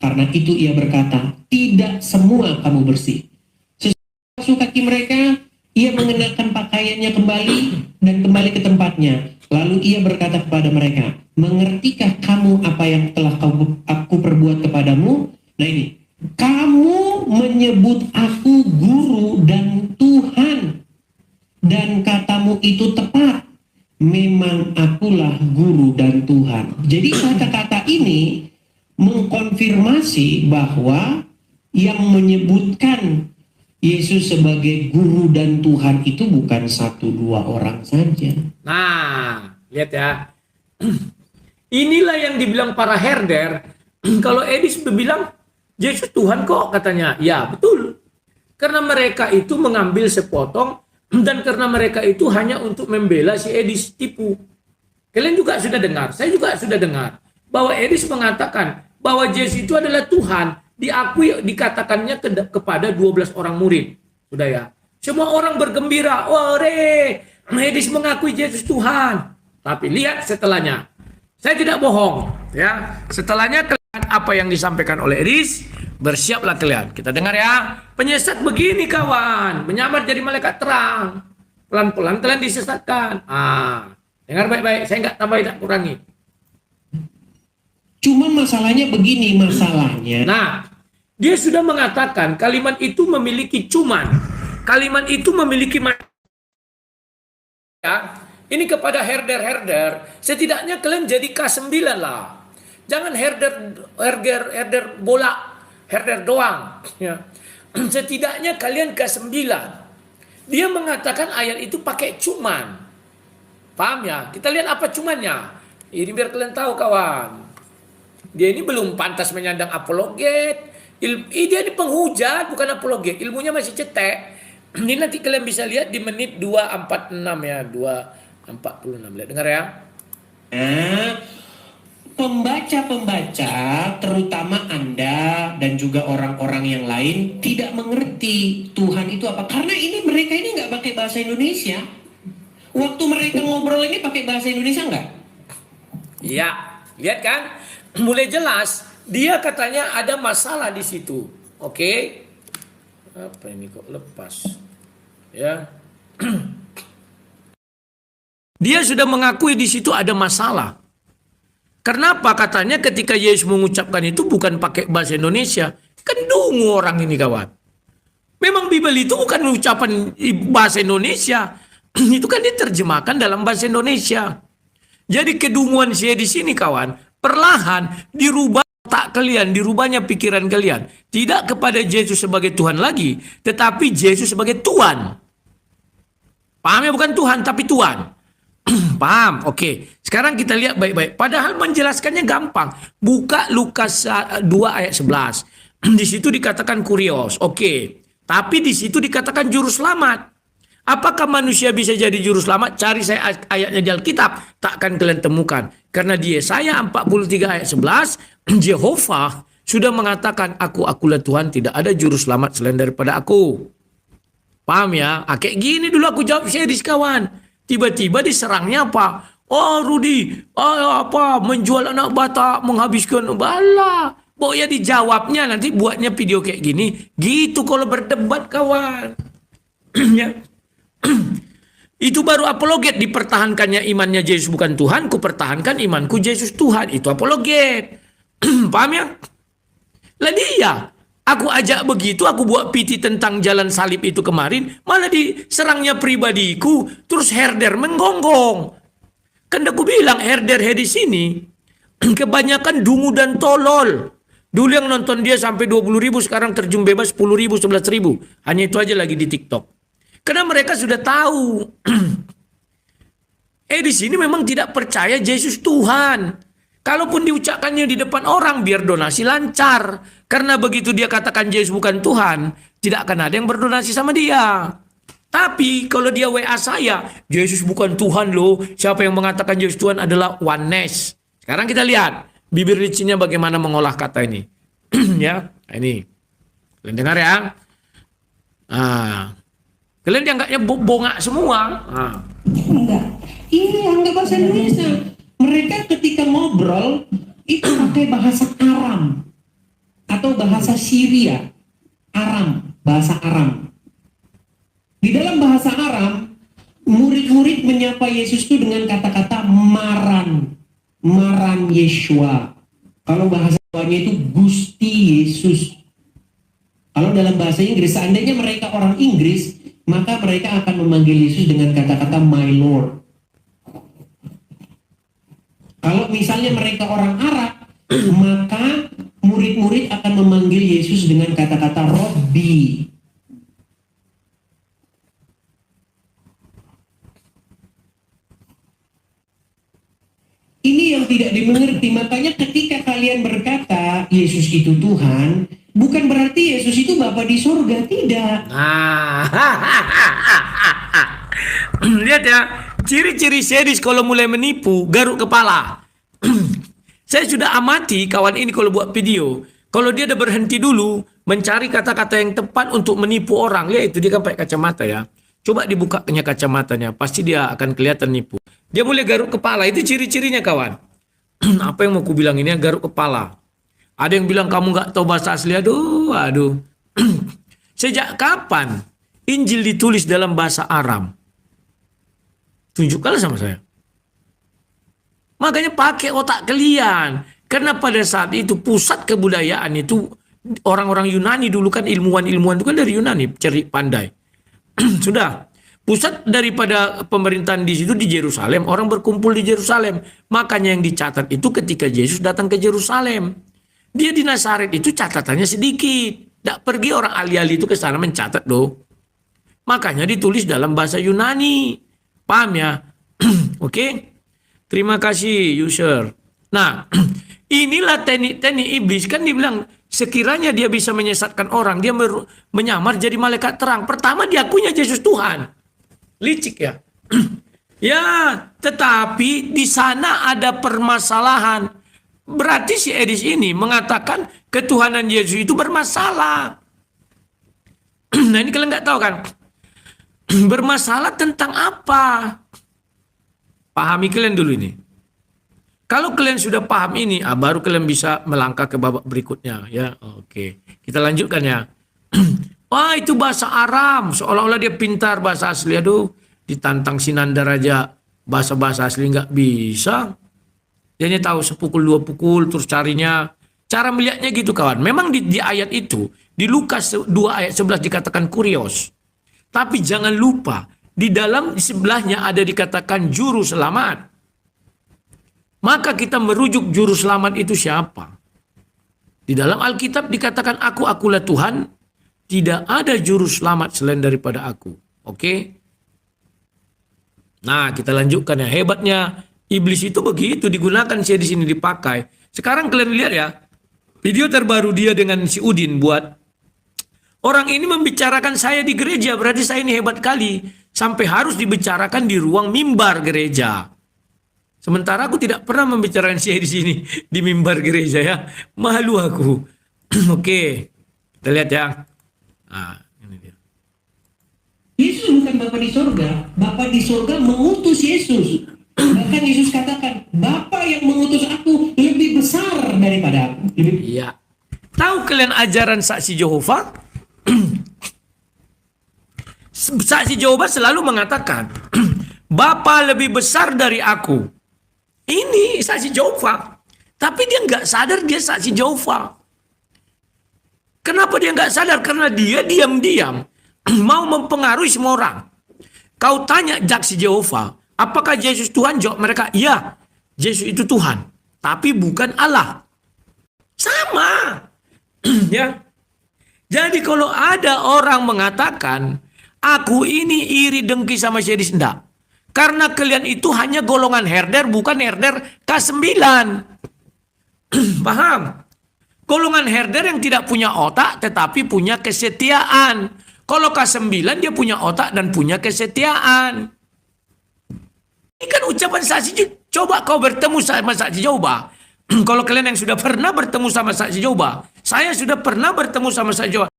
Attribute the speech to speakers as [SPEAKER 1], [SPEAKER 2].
[SPEAKER 1] Karena itu ia berkata, tidak semua kamu bersih. Sesudah kaki mereka, ia mengenakan pakaiannya kembali dan kembali ke tempatnya. Lalu ia berkata kepada mereka, mengertikah kamu apa yang telah aku perbuat kepadamu? Nah ini, kamu menyebut aku guru dan Tuhan, dan katamu itu tepat. Memang akulah guru dan Tuhan. Jadi kata-kata ini mengkonfirmasi bahwa yang menyebutkan Yesus sebagai guru dan Tuhan itu bukan 1-2 orang saja.
[SPEAKER 2] Nah, lihat ya. Inilah yang dibilang para herder. Kalau Edis bilang, Yesus Tuhan kok katanya. Ya, betul. Karena mereka itu mengambil sepotong dan karena mereka itu hanya untuk membela si Edis tipu. Kalian juga sudah dengar, saya juga sudah dengar bahwa Edis mengatakan bahwa Yesus itu adalah Tuhan, diakui dikatakannya kepada 12 orang murid. Sudah ya. Semua orang bergembira, "Ore, Edis mengakui Yesus Tuhan." Tapi lihat setelahnya. Saya tidak bohong, ya. Setelahnya kalian apa yang disampaikan oleh Edis, bersiaplah kalian. Kita dengar ya. Penyesat begini kawan, menyamar jadi malaikat terang. Pelan-pelan kalian disesatkan. Dengar baik-baik, saya nggak tambah, tidak kurangi.
[SPEAKER 1] Cuma masalahnya begini, masalahnya.
[SPEAKER 2] Nah, dia sudah mengatakan kalimat itu memiliki cuman. Kalimat itu memiliki ya. Ini kepada herder-herder, setidaknya kalian jadi K9 lah. Jangan herder bola, herder doang. Ya. Setidaknya kalian K9. Dia mengatakan ayat itu pakai cuman. Paham ya? Kita lihat apa cumannya. Ini biar kalian tahu kawan. Dia ini belum pantas menyandang apologet. Dia ini penghujat, bukan apologet. Ilmunya masih cetek. Ini nanti kalian bisa lihat di menit 246 ya. 246. Lihat, dengar ya.
[SPEAKER 1] Pembaca-pembaca, terutama Anda dan juga orang-orang yang lain tidak mengerti Tuhan itu apa. Karena ini mereka ini nggak pakai bahasa Indonesia. Waktu mereka ngobrol ini pakai bahasa Indonesia nggak?
[SPEAKER 2] Iya, lihat kan? Mulai jelas. Dia katanya ada masalah di situ. Oke? Apa ini kok lepas? Ya. Dia sudah mengakui di situ ada masalah. Kenapa katanya ketika Yesus mengucapkan itu bukan pakai bahasa Indonesia? Kan dungu orang ini kawan. Memang Bible itu bukan ucapan bahasa Indonesia. Itu kan diterjemahkan dalam bahasa Indonesia. Jadi kedunguan saya di sini kawan, perlahan dirubah otak kalian, dirubahnya pikiran kalian. Tidak kepada Yesus sebagai Tuhan lagi, tetapi Yesus sebagai Tuhan. Paham ya, bukan Tuhan tapi Tuhan. Paham? Oke. Sekarang kita lihat baik-baik. Padahal menjelaskannya gampang. Buka Lukas 2 ayat 11. Di situ dikatakan kurios. Oke. Tapi di situ dikatakan juru selamat. Apakah manusia bisa jadi juru selamat? Cari saya ayatnya di Alkitab. Takkan kalian temukan. Karena di Yesaya 43 ayat 11. Jehovah sudah mengatakan, akulah Tuhan, tidak ada juru selamat selain daripada aku. Paham ya? Kayak gini dulu aku jawab serius kawan. Tiba-tiba diserangnya apa? Oh Rudi, menjual anak Batak, menghabiskan bala. Pokoknya dijawabnya nanti buatnya video kayak gini. Gitu kalau berdebat kawan. Ya. Itu baru apologet, dipertahankannya imannya Yesus bukan Tuhan, ku pertahankan imanku Yesus Tuhan. Itu apologet. Paham ya? Lah dia, aku ajak begitu, aku buat PT tentang jalan salib itu kemarin, malah diserangnya pribadiku, terus herder menggonggong. Kan aku bilang herder di sini kebanyakan dungu dan tolol. Dulu yang nonton dia sampai 20.000, sekarang terjun bebas 10.000, 11.000. Hanya itu aja lagi di TikTok. Karena mereka sudah tahu. Di sini memang tidak percaya Yesus Tuhan. Kalaupun diucapkannya di depan orang, biar donasi lancar. Karena begitu dia katakan Yesus bukan Tuhan, tidak akan ada yang berdonasi sama dia. Tapi kalau dia WA saya, Yesus bukan Tuhan loh. Siapa yang mengatakan Yesus Tuhan adalah oneness. Sekarang kita lihat bibir licinnya bagaimana mengolah kata ini. Ya, ini. Kalian dengar ya? Kalian dianggapnya bongak semua.
[SPEAKER 1] Enggak. Ini anggap bahasa Indonesia. Mereka ketika ngobrol itu pakai bahasa Aram. atau bahasa Syria, Aram, bahasa Aram. Di dalam bahasa Aram, murid-murid menyapa Yesus itu dengan kata-kata Maran, Maran Yeshua. Kalau bahasa Jawanya itu Gusti Yesus. Kalau dalam bahasa Inggris, seandainya mereka orang Inggris, maka mereka akan memanggil Yesus dengan kata-kata My Lord. Kalau misalnya mereka orang Arab, maka murid-murid akan memanggil Yesus dengan kata-kata Robbi. Ini yang tidak dimengerti. Makanya ketika kalian berkata Yesus itu Tuhan, bukan berarti Yesus itu Bapa di surga, tidak.
[SPEAKER 2] Lihat ya, ciri-ciri sadis kalau mulai menipu, garuk kepala. Saya sudah amati kawan ini kalau buat video. Kalau dia udah berhenti dulu, mencari kata-kata yang tepat untuk menipu orang. Lihat itu, dia kan pakai kacamata ya. Coba dibukanya kacamatanya, pasti dia akan kelihatan nipu. Dia mulai garuk kepala, itu ciri-cirinya kawan. Apa yang mau ku bilang ini, garuk kepala. Ada yang bilang kamu nggak tahu bahasa asli, aduh. Sejak kapan Injil ditulis dalam bahasa Aram? Tunjukkanlah sama saya. Makanya pakai otak kalian. Karena pada saat itu pusat kebudayaan itu orang-orang Yunani dulu kan, ilmuwan-ilmuwan itu kan dari Yunani, cerdik pandai. Sudah. Pusat daripada pemerintahan di situ di Yerusalem, orang berkumpul di Yerusalem. Makanya yang dicatat itu ketika Yesus datang ke Yerusalem. Dia di Nazaret itu catatannya sedikit. Tidak pergi orang ahli-ahli itu ke sana mencatat loh. Makanya ditulis dalam bahasa Yunani. Paham ya? Oke? Terima kasih, user. Nah, inilah teknik-teknik iblis. Kan dibilang, sekiranya dia bisa menyesatkan orang, dia menyamar jadi malaikat terang. Pertama, diakunya Yesus Tuhan. Licik ya. Ya, tetapi di sana ada permasalahan. Berarti si Edis ini mengatakan ketuhanan Yesus itu bermasalah. Nah ini kalian nggak tahu kan? Bermasalah tentang apa? Pahami kalian dulu ini. Kalau kalian sudah paham ini, baru kalian bisa melangkah ke babak berikutnya. Ya, oke. Kita lanjutkan ya. Wah itu bahasa Aram, seolah-olah dia pintar bahasa asli. Aduh, ditantang Sinandar aja bahasa-bahasa asli nggak bisa. Dia hanya tahu sepukul dua pukul terus carinya. Cara melihatnya gitu kawan. Memang di ayat itu, di Lukas 2 ayat 11 dikatakan kurios. Tapi jangan lupa, di dalam sebelahnya ada dikatakan juru selamat. Maka kita merujuk juru selamat itu siapa? Di dalam Alkitab dikatakan akulah Tuhan. Tidak ada juru selamat selain daripada aku. Oke? Nah, kita lanjutkan ya. Hebatnya iblis itu begitu digunakan saya di sini dipakai. Sekarang kalian lihat ya. Video terbaru dia dengan si Udin buat. Orang ini membicarakan saya di gereja. Berarti saya ini hebat kali. Sampai harus dibicarakan di ruang mimbar gereja. Sementara aku tidak pernah membicarakan saya di sini. Di mimbar gereja ya. Malu aku. Oke. Kita lihat ya. Nah, ini dia.
[SPEAKER 1] Yesus bukan Bapa di surga. Bapa di surga mengutus Yesus. Bahkan Yesus katakan, Bapa yang mengutus aku lebih besar daripada aku.
[SPEAKER 2] Iya. Tahu kalian ajaran saksi Yehova? Saksi Yehova selalu mengatakan, Bapa lebih besar dari aku. Ini saksi Yehova. Tapi dia nggak sadar dia saksi Yehova. Kenapa dia nggak sadar? Karena dia diam-diam mau mempengaruhi semua orang. Kau tanya saksi Yehova, apakah Yesus Tuhan? Jawab mereka, iya, Yesus itu Tuhan. Tapi bukan Allah. Sama. Ya. Jadi kalau ada orang mengatakan, aku ini iri dengki sama Syedis, enggak. Karena kalian itu hanya golongan herder, bukan herder K9. Paham? Golongan herder yang tidak punya otak tetapi punya kesetiaan. Kalau K9 dia punya otak dan punya kesetiaan. Ini kan ucapan saksi. Coba kau bertemu sama saksi Jehovah. Kalau kalian yang sudah pernah bertemu sama saksi Jehovah. Saya sudah pernah bertemu sama saksi Jehovah.